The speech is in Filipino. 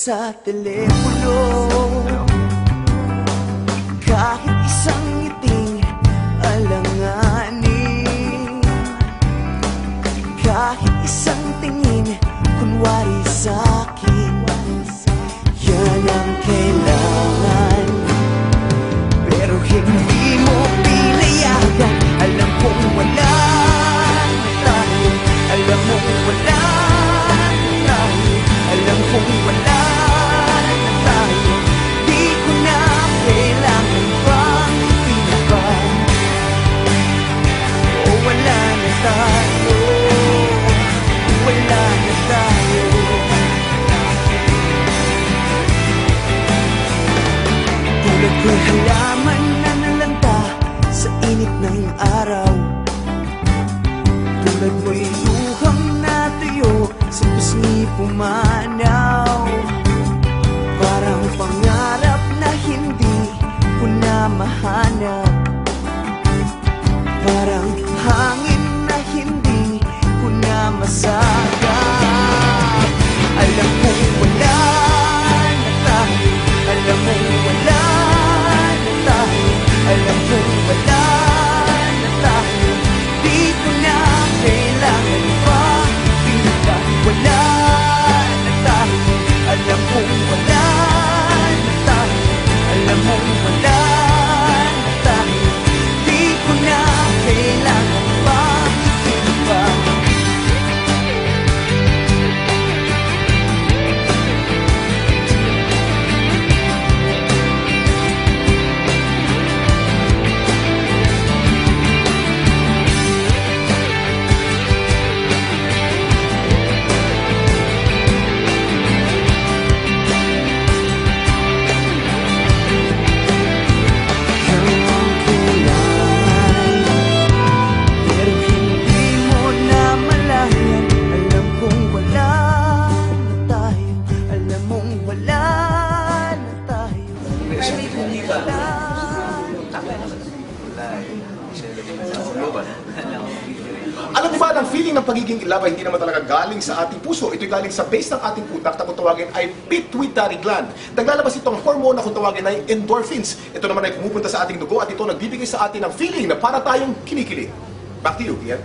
sa telepono. Kahit isang ngiting alanganin, kahit isang tingin kunwari sa'kin, yan ang kailangan. Pero hindi mo pinayagan. Alam kong wala na tayo. Alam mo wala na tayo. Alam kong wala na tayo. Di ko na kailangan pang ipinapan. O wala na tayo. Wala na tayo. Tulad ko'y halaman na nalanta sa init ng araw. Tulad mo'y luhang natuyo sa pisngi pumanaw. Parang pangarap na hindi ko na mahanap. Parang hangin na hindi ko na masagap. Alam kong wala na tayo. Alam mo wala na tayo. Alam kong wala na tayo. Di ko na kailangan pa ipinta. Wala na tayo. Alam kong wala na tayo. Alam mo wala na tayo. Di ko na kailangan pa ipinta. Alam niyo ba, ang feeling ng pagiging in love ay hindi naman talaga galing sa ating puso. Ito'y galing sa base ng ating utak na kung tawagin ay pituitary gland. Naglalabas itong hormone na kung tawagin ay endorphins. Ito naman ay pumupunta sa ating dugo at ito nagbibigay sa atin ng feeling na para tayong kinikilig. Back to you, Ian.